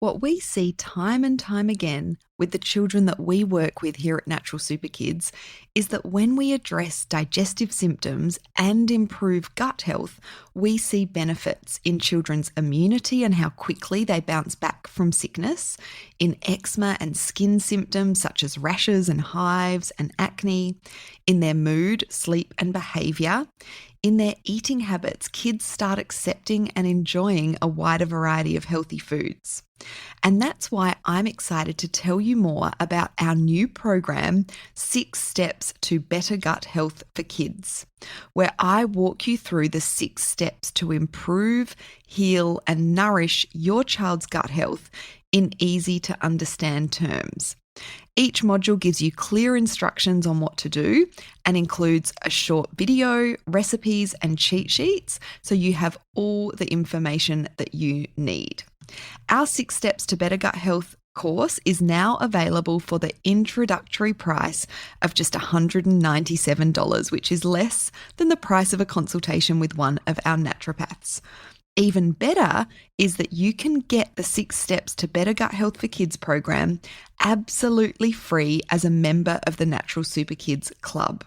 What we see time and time again with the children that we work with here at Natural Super Kids is that when we address digestive symptoms and improve gut health, we see benefits in children's immunity and how quickly they bounce back from sickness, in eczema and skin symptoms such as rashes and hives and acne, in their mood, sleep and behaviour. In their eating habits, kids start accepting and enjoying a wider variety of healthy foods. And that's why I'm excited to tell you more about our new program, 6 Steps to Better Gut Health for Kids, where I walk you through the 6 steps to improve, heal, and nourish your child's gut health in easy to understand terms. Each module gives you clear instructions on what to do and includes a short video, recipes, and cheat sheets so you have all the information that you need. Our 6 Steps to Better Gut Health course is now available for the introductory price of just $197, which is less than the price of a consultation with one of our naturopaths. Even better is that you can get the 6 Steps to Better Gut Health for Kids program absolutely free as a member of the Natural Super Kids Club.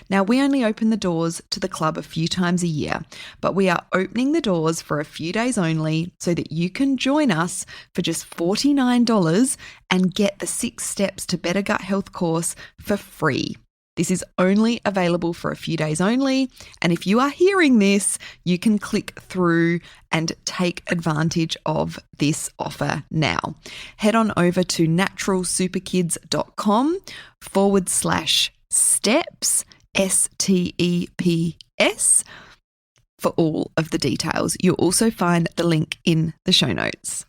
Now, we only open the doors to the club a few times a year, but we are opening the doors for a few days only so that you can join us for just $49 and get the 6 Steps to Better Gut Health course for free. This is only available for a few days only, and if you are hearing this, you can click through and take advantage of this offer now. Head on over to naturalsuperkids.com/steps, STEPS, for all of the details. You'll also find the link in the show notes.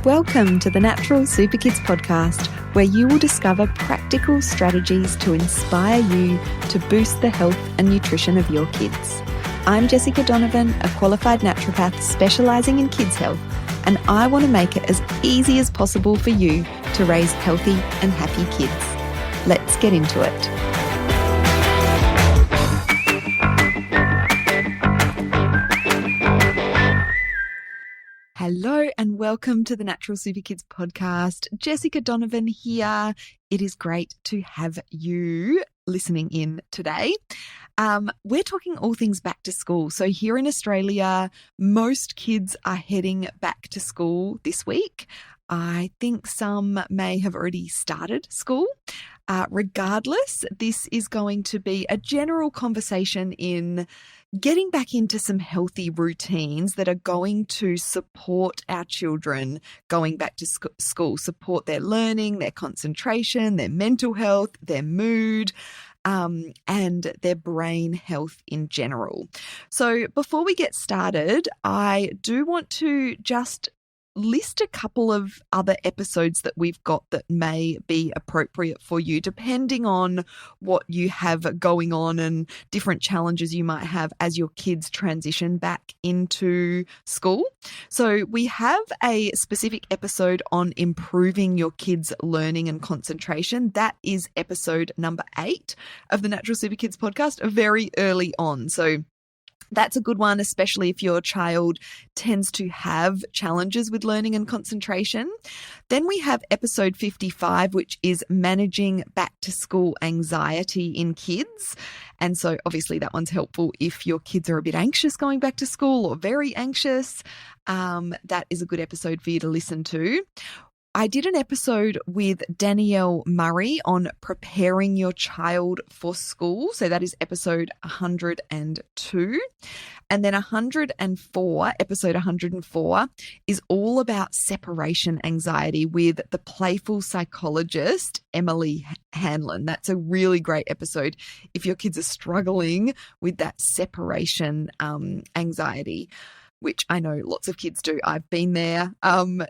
Welcome to the Natural Super Kids podcast, where you will discover practical strategies to inspire you to boost the health and nutrition of your kids. I'm Jessica Donovan, a qualified naturopath specialising in kids' health, and I want to make it as easy as possible for you to raise healthy and happy kids. Let's get into it. Hello and welcome to the Natural Super Kids podcast. Jessica Donovan here. It is great to have you listening in today. We're talking all things back to school. So here in Australia, most kids are heading back to school this week. I think some may have already started school. Regardless, this is going to be a general conversation in getting back into some healthy routines that are going to support our children going back to school, support their learning, their concentration, their mental health, their mood, and their brain health in general. So before we get started, I do want to just list a couple of other episodes that we've got that may be appropriate for you, depending on what you have going on and different challenges you might have as your kids transition back into school. So we have a specific episode on improving your kids' learning and concentration. That is episode number 8 of the Natural Super Kids podcast, very early on. So that's a good one, especially if your child tends to have challenges with learning and concentration. Then we have episode 55, which is managing back to school anxiety in kids. And so obviously that one's helpful if your kids are a bit anxious going back to school or very anxious. That is a good episode for you to listen to. I did an episode with Danielle Murray on preparing your child for school. So that is episode 102. And then episode 104, is all about separation anxiety with the playful psychologist, Emily Hanlon. That's a really great episode if your kids are struggling with that separation anxiety, which I know lots of kids do. I've been there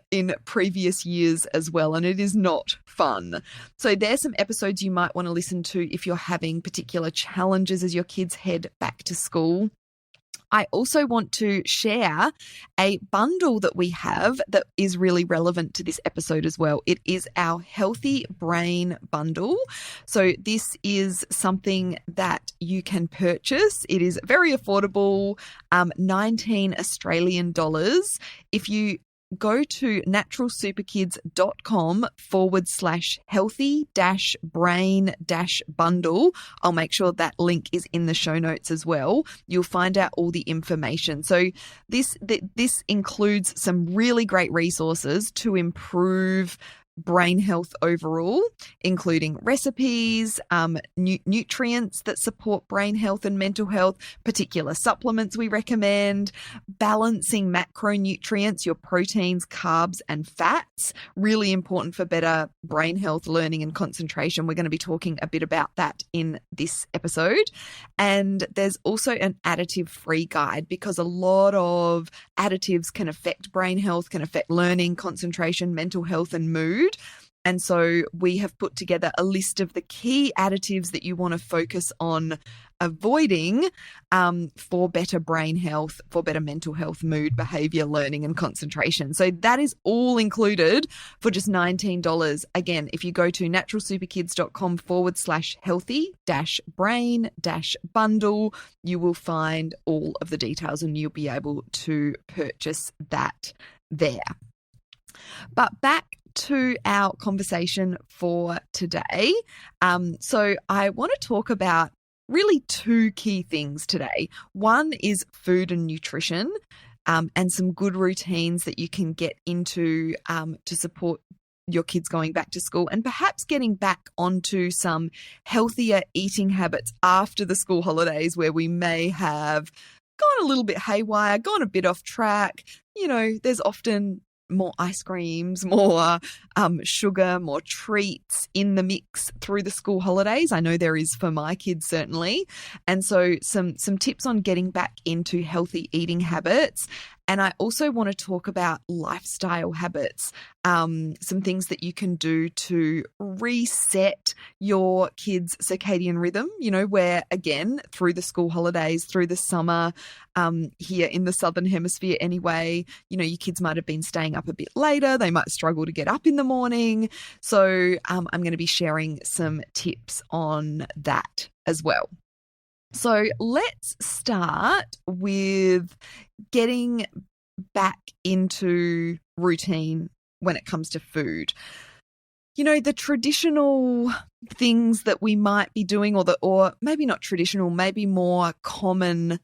in previous years as well, and it is not fun. So there's some episodes you might want to listen to if you're having particular challenges as your kids head back to school. I also want to share a bundle that we have that is really relevant to this episode as well. It is our Healthy Brain Bundle. So this is something that you can purchase. It is very affordable, 19 Australian dollars. If you go to naturalsuperkids.com/healthy-brain-bundle. I'll make sure that link is in the show notes as well. You'll find out all the information. So this includes some really great resources to improve brain health overall, including recipes, nutrients that support brain health and mental health, particular supplements we recommend, balancing macronutrients, your proteins, carbs, and fats, really important for better brain health, learning, and concentration. We're going to be talking a bit about that in this episode. And there's also an additive-free guide, because a lot of additives can affect brain health, can affect learning, concentration, mental health, and mood. And so we have put together a list of the key additives that you want to focus on avoiding for better brain health, for better mental health, mood, behavior, learning, and concentration. So that is all included for just $19. Again, if you go to naturalsuperkids.com/healthy-brain-bundle, you will find all of the details and you'll be able to purchase that there. But back to our conversation for today. So I want to talk about really two key things today. One is food and nutrition, and some good routines that you can get into to support your kids going back to school, and perhaps getting back onto some healthier eating habits after the school holidays, where we may have gone a little bit haywire, gone a bit off track. You know, there's often more ice creams, more sugar, more treats in the mix through the school holidays. I know there is for my kids, certainly. And so some tips on getting back into healthy eating habits. And I also want to talk about lifestyle habits, some things that you can do to reset your kids' circadian rhythm, you know, where, again, through the school holidays, through the summer, here in the Southern Hemisphere anyway, you know, your kids might have been staying up a bit later. They might struggle to get up in the morning. So I'm going to be sharing some tips on that as well. So let's start with getting back into routine when it comes to food. You know, the traditional things that we might be doing, or maybe not traditional, maybe more common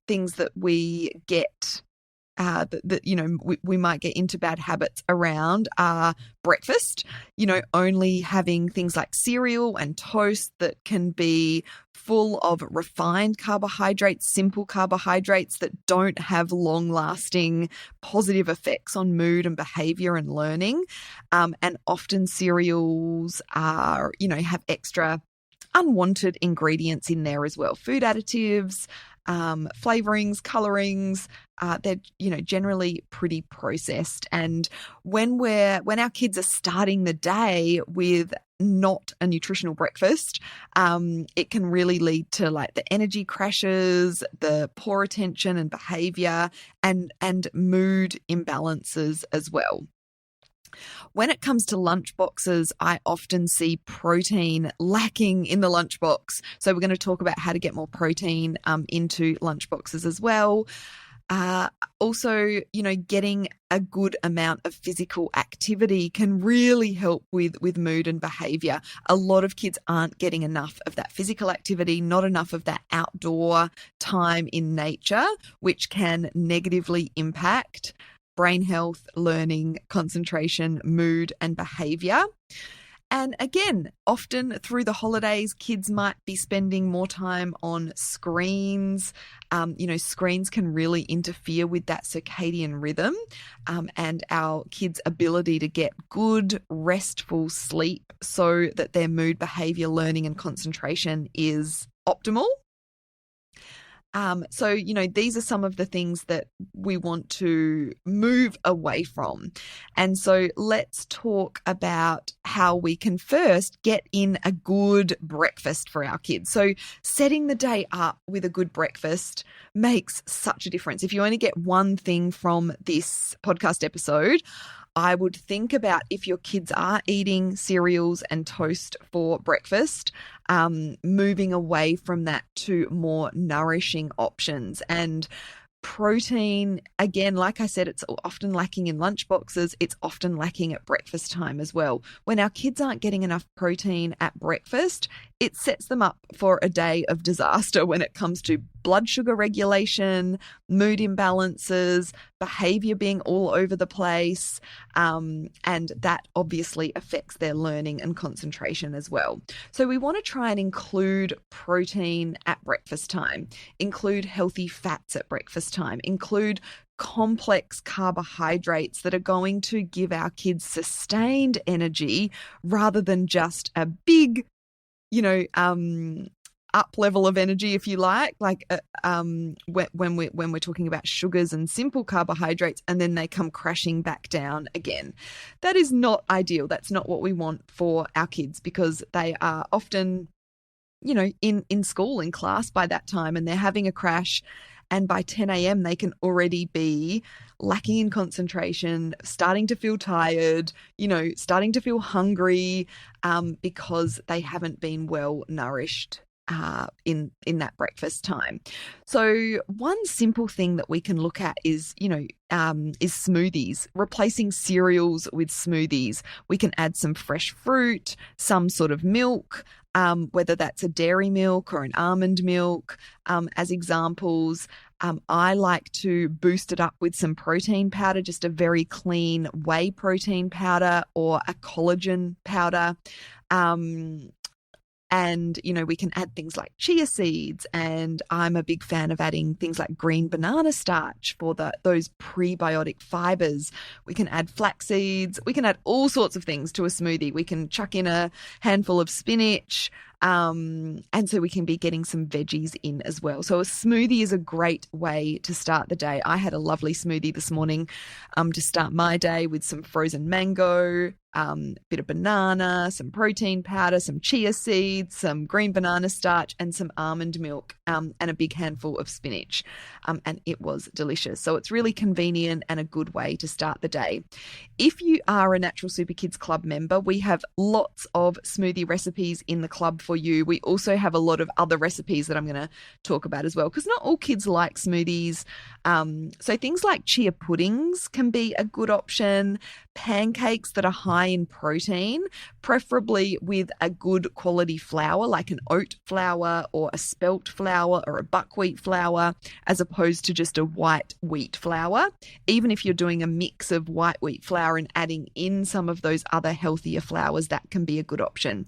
things that we get that you know, we might get into bad habits around are breakfast, you know, only having things like cereal and toast that can be full of refined carbohydrates, simple carbohydrates that don't have long-lasting positive effects on mood and behavior and learning. And often cereals are, you know, have extra unwanted ingredients in there as well. Food additives, flavorings, colorings, they're, you know, generally pretty processed. And when our kids are starting the day with not a nutritional breakfast, it can really lead to like the energy crashes, the poor attention and behavior, and mood imbalances as well. When it comes to lunchboxes, I often see protein lacking in the lunchbox. So we're going to talk about how to get more protein into lunchboxes as well. Also, you know, getting a good amount of physical activity can really help with mood and behavior. A lot of kids aren't getting enough of that physical activity, not enough of that outdoor time in nature, which can negatively impact brain health, learning, concentration, mood, and behavior. And again, often through the holidays, kids might be spending more time on screens. You know, screens can really interfere with that circadian rhythm and our kids' ability to get good, restful sleep so that their mood, behavior, learning, and concentration is optimal. So, these are some of the things that we want to move away from. And so let's talk about how we can first get in a good breakfast for our kids. So setting the day up with a good breakfast makes such a difference. If you only get one thing from this podcast episode, I would think about if your kids are eating cereals and toast for breakfast, moving away from that to more nourishing options. And protein, again, like I said, it's often lacking in lunchboxes. It's often lacking at breakfast time as well. When our kids aren't getting enough protein at breakfast, it sets them up for a day of disaster when it comes to blood sugar regulation, mood imbalances, behaviour being all over the place, and that obviously affects their learning and concentration as well. So we want to try and include protein at breakfast time, include healthy fats at breakfast time, include complex carbohydrates that are going to give our kids sustained energy rather than just a big up level of energy, if you like when we're talking about sugars and simple carbohydrates, and then they come crashing back down again. That is not ideal. That's not what we want for our kids, because they are often, in school, in class by that time, and they're having a crash. And by 10 a.m., they can already be lacking in concentration, starting to feel tired, starting to feel hungry, because they haven't been well nourished in that breakfast time. So one simple thing that we can look at is smoothies, replacing cereals with smoothies. We can add some fresh fruit, some sort of milk, whether that's a dairy milk or an almond milk, as examples. I like to boost it up with some protein powder, just a very clean whey protein powder or a collagen powder. And, we can add things like chia seeds, and I'm a big fan of adding things like green banana starch for those prebiotic fibers. We can add flax seeds. We can add all sorts of things to a smoothie. We can chuck in a handful of spinach, and so we can be getting some veggies in as well. So a smoothie is a great way to start the day. I had a lovely smoothie this morning to start my day, with some frozen mango, bit of banana, some protein powder, some chia seeds, some green banana starch, and some almond milk, and a big handful of spinach. And it was delicious. So it's really convenient and a good way to start the day. If you are a Natural Super Kids Club member, we have lots of smoothie recipes in the club for you. We also have a lot of other recipes that I'm going to talk about as well, because not all kids like smoothies. So things like chia puddings can be a good option. Pancakes that are high in protein, preferably with a good quality flour like an oat flour or a spelt flour or a buckwheat flour, as opposed to just a white wheat flour. Even if you're doing a mix of white wheat flour and adding in some of those other healthier flours, that can be a good option.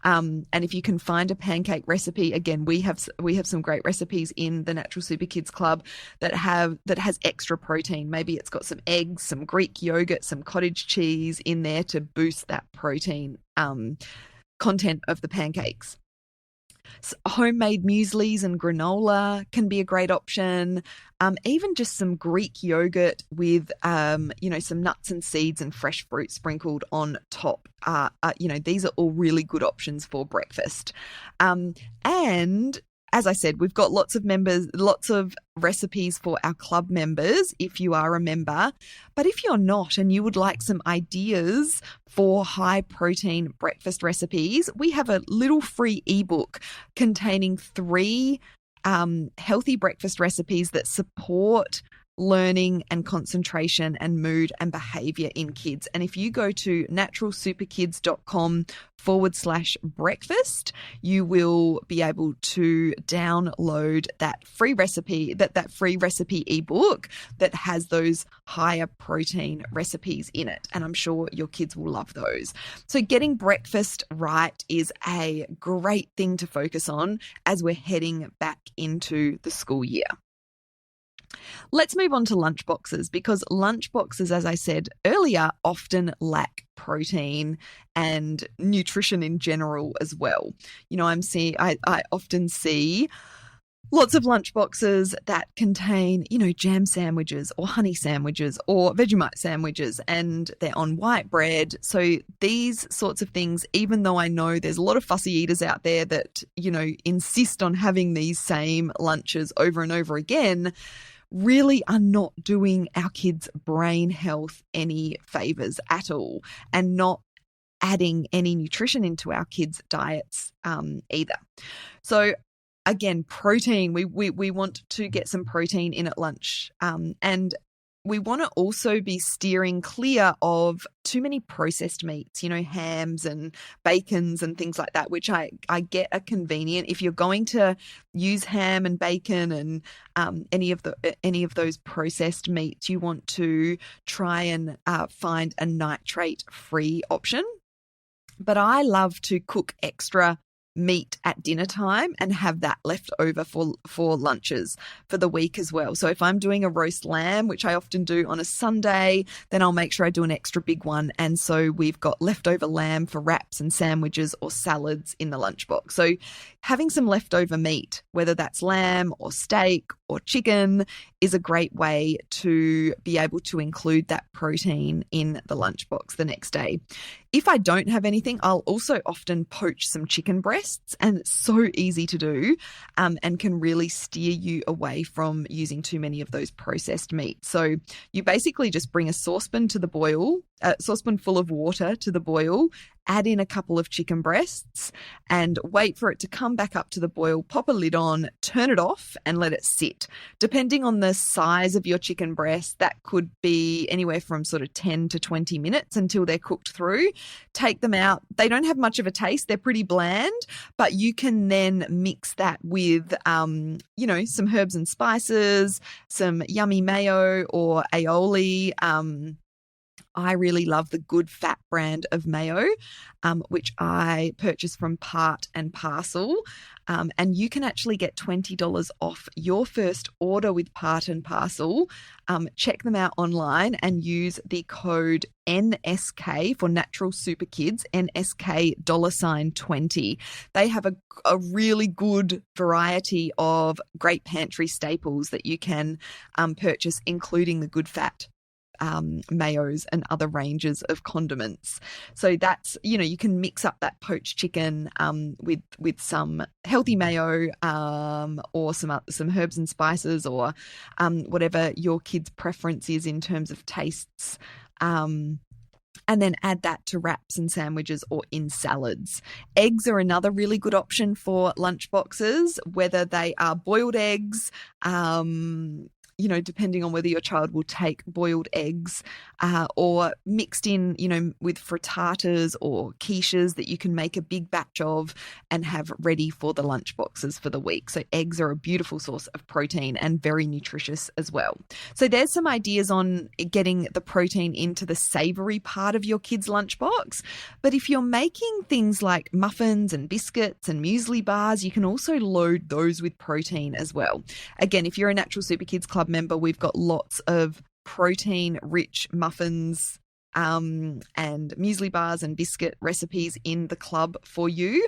And if you can find a pancake recipe, again, we have some great recipes in the Natural Super Kids Club that has extra protein. Maybe it's got some eggs, some Greek yogurt, some cottage cheese in there to boost that protein content of the pancakes. So homemade mueslis and granola can be a great option. Even just some Greek yogurt with, some nuts and seeds and fresh fruit sprinkled on top. These are all really good options for breakfast. And as I said, we've got lots of recipes for our club members if you are a member. But if you're not and you would like some ideas for high protein breakfast recipes, we have a little free ebook containing 3 healthy breakfast recipes that support learning and concentration and mood and behavior in kids. And if you go to naturalsuperkids.com/breakfast, you will be able to download that free recipe, that free recipe ebook that has those higher protein recipes in it. And I'm sure your kids will love those. So getting breakfast right is a great thing to focus on as we're heading back into the school year. Let's move on to lunchboxes, because lunchboxes, as I said earlier, often lack protein and nutrition in general as well. I often see lots of lunchboxes that contain, jam sandwiches or honey sandwiches or Vegemite sandwiches, and they're on white bread. So these sorts of things, even though I know there's a lot of fussy eaters out there that, insist on having these same lunches over and over again, really are not doing our kids' brain health any favors at all, and not adding any nutrition into our kids' diets either. So again, protein, we want to get some protein in at lunch. And we want to also be steering clear of too many processed meats, hams and bacons and things like that, which I get are convenient. If you're going to use ham and bacon and any of those processed meats, you want to try and find a nitrate-free option. But I love to cook extra meat at dinner time and have that left over for lunches for the week as well. So if I'm doing a roast lamb, which I often do on a Sunday, then I'll make sure I do an extra big one. And so we've got leftover lamb for wraps and sandwiches or salads in the lunchbox. So having some leftover meat, whether that's lamb or steak or chicken, is a great way to be able to include that protein in the lunchbox the next day. If I don't have anything, I'll also often poach some chicken breasts, and it's so easy to do, and can really steer you away from using too many of those processed meats. So you basically just bring a saucepan full of water to the boil, add in a couple of chicken breasts and wait for it to come back up to the boil, pop a lid on, turn it off and let it sit. Depending on the size of your chicken breast, that could be anywhere from sort of 10 to 20 minutes until they're cooked through. Take them out. They don't have much of a taste. They're pretty bland, but you can then mix that with, some herbs and spices, some yummy mayo or aioli. I really love the Good Fat brand of mayo, which I purchase from Part and Parcel. And you can actually get $20 off your first order with Part and Parcel. Check them out online and use the code NSK for Natural Super Kids, NSK $20. They have a really good variety of great pantry staples that you can purchase, including the Good Fat mayos and other ranges of condiments. So that's, you can mix up that poached chicken with some healthy mayo or some herbs and spices or whatever your kid's preference is in terms of tastes. And then add that to wraps and sandwiches or in salads. Eggs are another really good option for lunchboxes, whether they are boiled eggs, depending on whether your child will take boiled eggs or mixed in, with frittatas or quiches that you can make a big batch of and have ready for the lunch boxes for the week. So eggs are a beautiful source of protein and very nutritious as well. So there's some ideas on getting the protein into the savory part of your kids' lunchbox. But if you're making things like muffins and biscuits and muesli bars, you can also load those with protein as well. Again, if you're a Natural Super Kids Club member, we've got lots of protein-rich muffins and muesli bars and biscuit recipes in the club for you.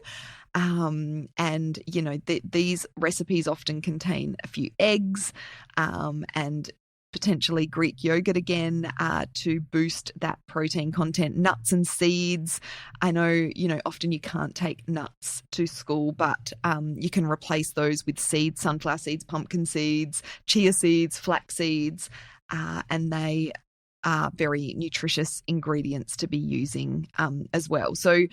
These recipes often contain a few eggs and potentially Greek yogurt again to boost that protein content. Nuts and seeds. I know, often you can't take nuts to school, but you can replace those with seeds, sunflower seeds, pumpkin seeds, chia seeds, flax seeds, and they are very nutritious ingredients to be using as well. So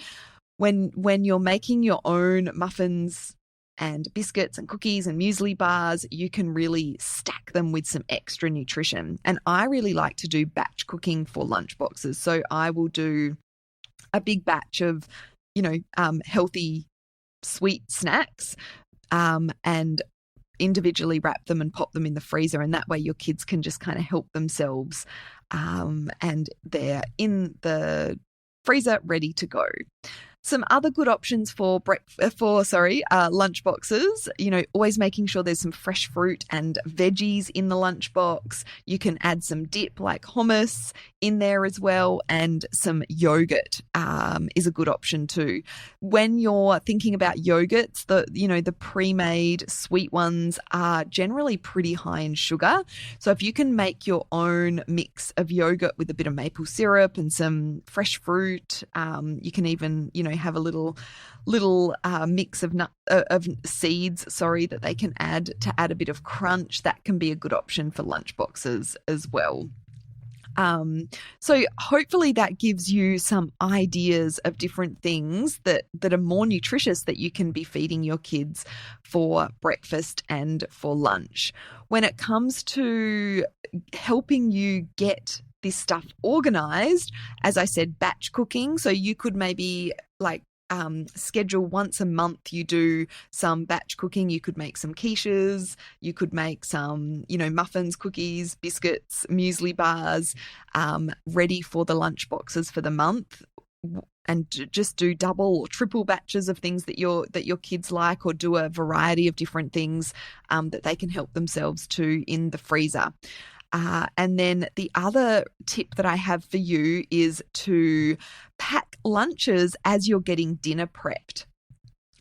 when you're making your own muffins and biscuits and cookies and muesli bars, you can really stack them with some extra nutrition. And I really like to do batch cooking for lunch boxes. So I will do a big batch of, healthy sweet snacks and individually wrap them and pop them in the freezer. And that way your kids can just kind of help themselves and they're in the freezer ready to go. Some other good options for lunch boxes, always making sure there's some fresh fruit and veggies in the lunchbox. You can add some dip like hummus in there as well, and some yogurt is a good option too. When you're thinking about yogurts, the pre-made sweet ones are generally pretty high in sugar. So if you can make your own mix of yogurt with a bit of maple syrup and some fresh fruit, you can even, have a little mix of seeds, that they can add to add a bit of crunch. That can be a good option for lunch boxes as well. So hopefully that gives you some ideas of different things that are more nutritious that you can be feeding your kids for breakfast and for lunch. When it comes to helping you get this stuff organized, as I said, batch cooking. So you could maybe schedule once a month, you do some batch cooking. You could make some quiches, you could make some, muffins, cookies, biscuits, muesli bars, ready for the lunch boxes for the month. And just do double or triple batches of things that your kids like, or do a variety of different things that they can help themselves to in the freezer. And then the other tip that I have for you is to pack lunches as you're getting dinner prepped.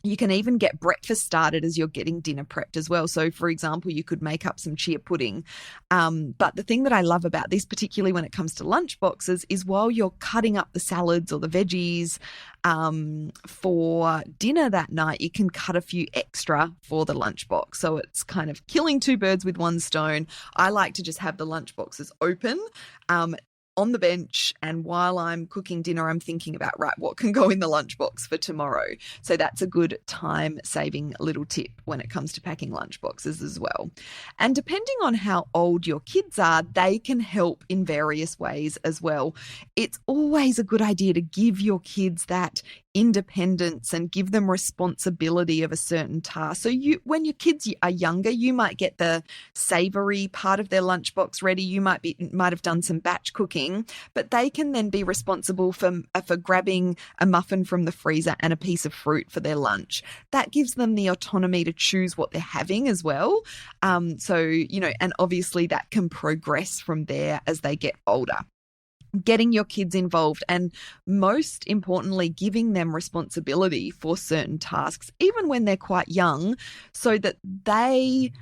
You can even get breakfast started as you're getting dinner prepped as well. So, for example, you could make up some chia pudding. But the thing that I love about this, particularly when it comes to lunch boxes, is while you're cutting up the salads or the veggies for dinner that night, you can cut a few extra for the lunchbox. So it's kind of killing two birds with one stone. I like to just have the lunch boxes open on the bench, and while I'm cooking dinner, I'm thinking about, right, what can go in the lunchbox for tomorrow? So that's a good time-saving little tip when it comes to packing lunchboxes as well. And depending on how old your kids are, they can help in various ways as well. It's always a good idea to give your kids that independence and give them responsibility of a certain task. So when your kids are younger, you might get the savory part of their lunchbox ready. You might have done some batch cooking, but they can then be responsible for grabbing a muffin from the freezer and a piece of fruit for their lunch. That gives them the autonomy to choose what they're having as well. And obviously that can progress from there as they get older. Getting your kids involved, and most importantly, giving them responsibility for certain tasks, even when they're quite young, so that they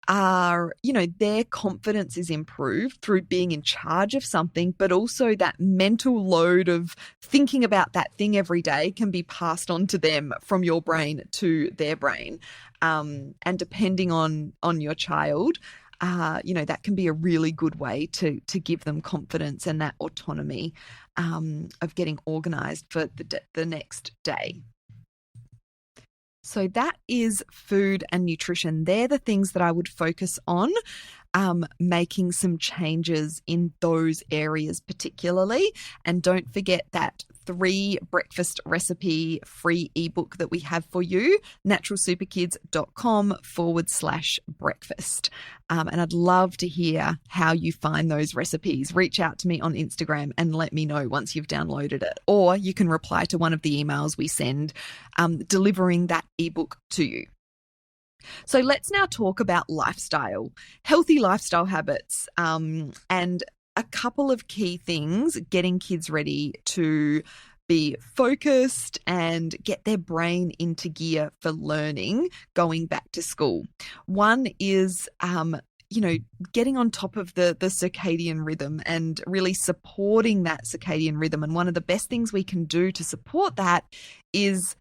are, their confidence is improved through being in charge of something, but also that mental load of thinking about that thing every day can be passed on to them from your brain to their brain. And depending on your child, that can be a really good way to give them confidence and that autonomy of getting organized for the next day. So that is food and nutrition. They're the things that I would focus on, making some changes in those areas particularly. And don't forget that 3 breakfast recipe free ebook that we have for you, naturalsuperkids.com/breakfast. And I'd love to hear how you find those recipes. Reach out to me on Instagram and let me know once you've downloaded it. Or you can reply to one of the emails we send delivering that ebook to you. So let's now talk about lifestyle, healthy lifestyle habits, and a couple of key things getting kids ready to be focused and get their brain into gear for learning going back to school. One is, getting on top of the circadian rhythm and really supporting that circadian rhythm. And one of the best things we can do to support that is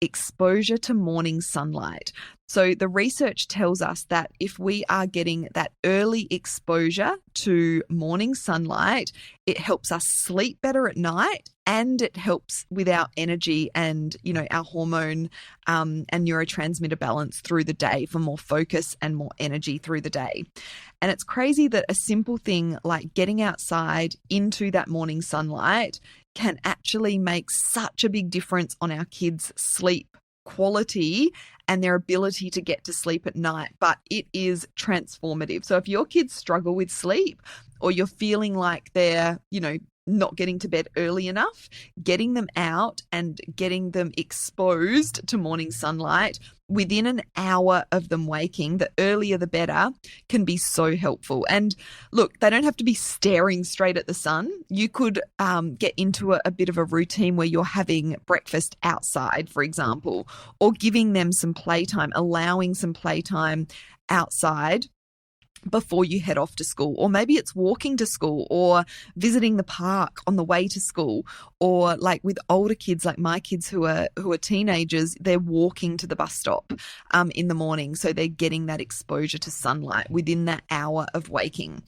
exposure to morning sunlight. So the research tells us that if we are getting that early exposure to morning sunlight, it helps us sleep better at night, and it helps with our energy and, our hormone and neurotransmitter balance through the day for more focus and more energy through the day. And it's crazy that a simple thing like getting outside into that morning sunlight can actually make such a big difference on our kids' sleep quality and their ability to get to sleep at night. But it is transformative. So if your kids struggle with sleep, or you're feeling like they're, not getting to bed early enough, getting them out and getting them exposed to morning sunlight within an hour of them waking, the earlier the better, can be so helpful. And look, they don't have to be staring straight at the sun. You could get into a bit of a routine where you're having breakfast outside, for example, or giving them some playtime, allowing some playtime outside before you head off to school. Or maybe it's walking to school or visiting the park on the way to school, or like with older kids, like my kids who are teenagers, they're walking to the bus stop in the morning, so they're getting that exposure to sunlight within that hour of waking.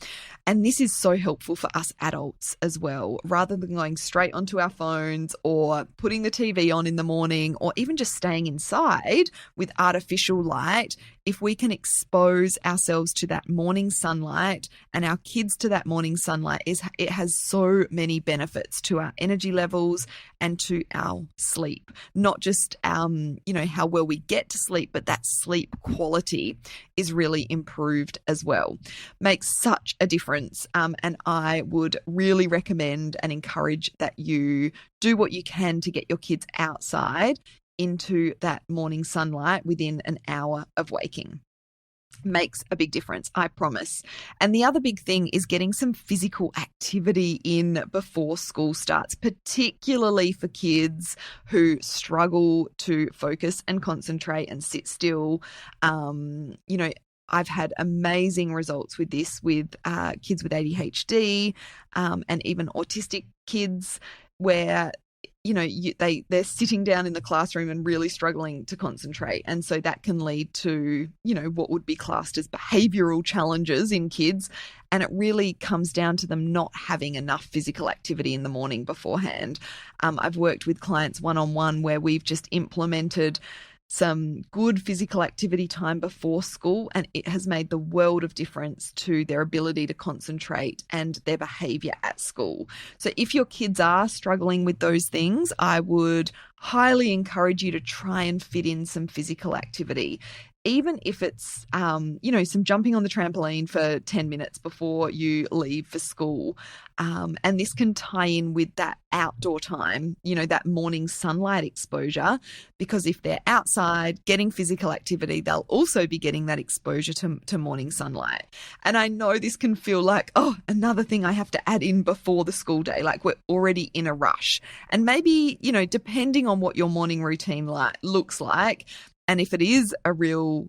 And this is so helpful for us adults as well, rather than going straight onto our phones or putting the TV on in the morning, or even just staying inside with artificial light. If we can expose ourselves to that morning sunlight and our kids to that morning sunlight, it has so many benefits to our energy levels and to our sleep. Not just how well we get to sleep, but that sleep quality is really improved as well. Makes such a difference. And I would really recommend and encourage that you do what you can to get your kids outside into that morning sunlight within an hour of waking. Makes a big difference, I promise. And the other big thing is getting some physical activity in before school starts, particularly for kids who struggle to focus and concentrate and sit still. I've had amazing results with this with kids with ADHD and even autistic kids, where they're sitting down in the classroom and really struggling to concentrate. And so that can lead to, what would be classed as behavioural challenges in kids. And it really comes down to them not having enough physical activity in the morning beforehand. I've worked with clients one-on-one where we've just implemented some good physical activity time before school, and it has made the world of difference to their ability to concentrate and their behaviour at school. So if your kids are struggling with those things, I would highly encourage you to try and fit in some physical activity. Even if it's, some jumping on the trampoline for 10 minutes before you leave for school. And this can tie in with that outdoor time, that morning sunlight exposure, because if they're outside getting physical activity, they'll also be getting that exposure to morning sunlight. And I know this can feel like, another thing I have to add in before the school day, like we're already in a rush. And maybe, depending on what your morning routine looks like, and if it is a real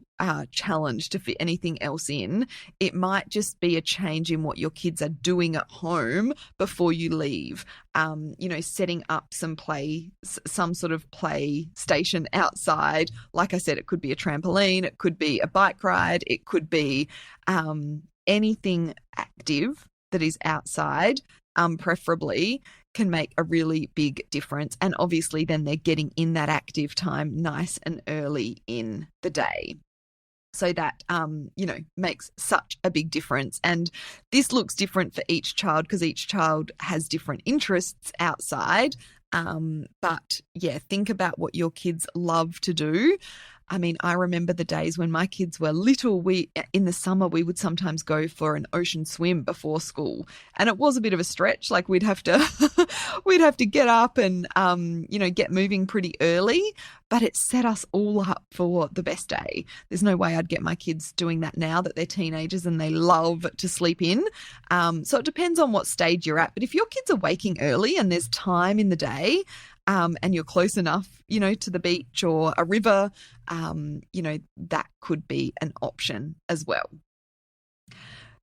challenge to fit anything else in, it might just be a change in what your kids are doing at home before you leave. Setting up some sort of play station outside. Like I said, it could be a trampoline, it could be a bike ride, it could be anything active that is outside, preferably, can make a really big difference. And obviously then they're getting in that active time nice and early in the day. So that, makes such a big difference. And this looks different for each child because each child has different interests outside. But yeah, think about what your kids love to do. I mean, I remember the days when my kids were little, in the summer, we would sometimes go for an ocean swim before school. And it was a bit of a stretch. Like we'd have to get up and, get moving pretty early, but it set us all up for the best day. There's no way I'd get my kids doing that now that they're teenagers and they love to sleep in. So it depends on what stage you're at. But if your kids are waking early and there's time in the day, and you're close enough, to the beach or a river, that could be an option as well.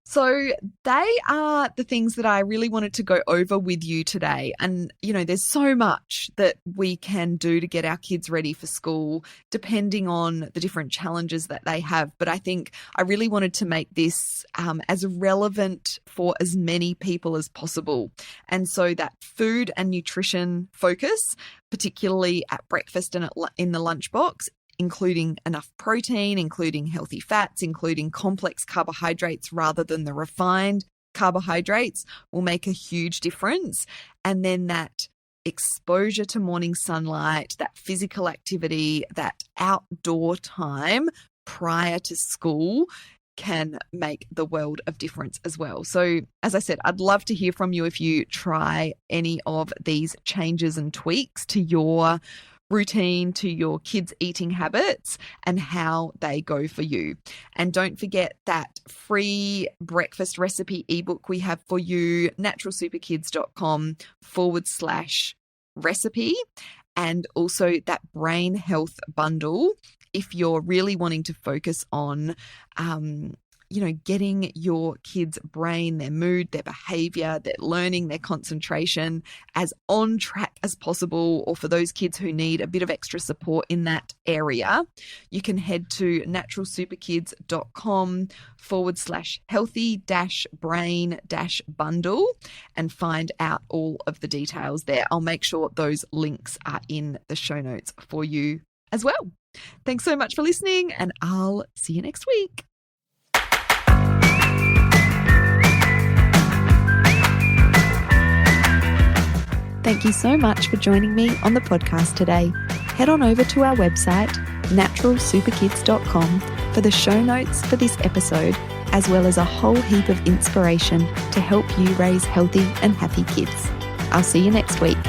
So they are the things that I really wanted to go over with you today. And, there's so much that we can do to get our kids ready for school, depending on the different challenges that they have. But I think I really wanted to make this as relevant for as many people as possible. And so that food and nutrition focus, particularly at breakfast and in the lunchbox, including enough protein, including healthy fats, including complex carbohydrates rather than the refined carbohydrates, will make a huge difference. And then that exposure to morning sunlight, that physical activity, that outdoor time prior to school can make the world of difference as well. So, as I said, I'd love to hear from you if you try any of these changes and tweaks to your routine, to your kids' eating habits, and how they go for you. And don't forget that free breakfast recipe ebook we have for you, naturalsuperkids.com/recipe, and also that brain health bundle if you're really wanting to focus on getting your kids' brain, their mood, their behavior, their learning, their concentration as on track as possible, or for those kids who need a bit of extra support in that area, you can head to naturalsuperkids.com/healthy-brain-bundle and find out all of the details there. I'll make sure those links are in the show notes for you as well. Thanks so much for listening, and I'll see you next week. Thank you so much for joining me on the podcast today. Head on over to our website, naturalsuperkids.com, for the show notes for this episode, as well as a whole heap of inspiration to help you raise healthy and happy kids. I'll see you next week.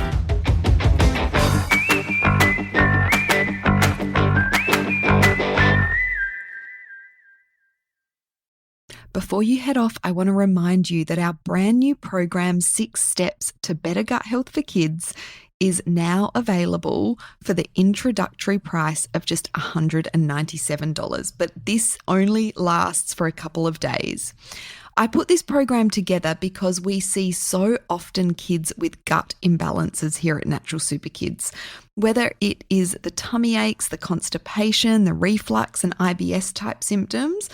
Before you head off, I want to remind you that our brand new program, 6 Steps to Better Gut Health for Kids, is now available for the introductory price of just $197, but this only lasts for a couple of days. I put this program together because we see so often kids with gut imbalances here at Natural Super Kids. Whether it is the tummy aches, the constipation, the reflux and IBS type symptoms,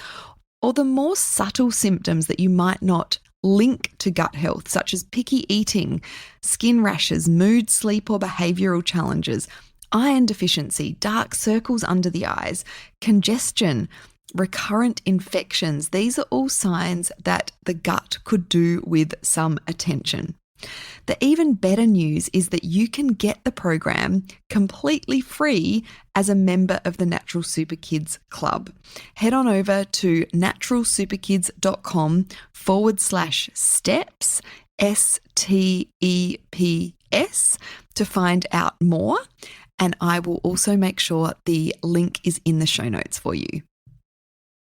or the more subtle symptoms that you might not link to gut health, such as picky eating, skin rashes, mood, sleep or behavioural challenges, iron deficiency, dark circles under the eyes, congestion, recurrent infections. These are all signs that the gut could do with some attention. The even better news is that you can get the program completely free as a member of the Natural Super Kids Club. Head on over to naturalsuperkids.com/steps, STEPS, to find out more. And I will also make sure the link is in the show notes for you.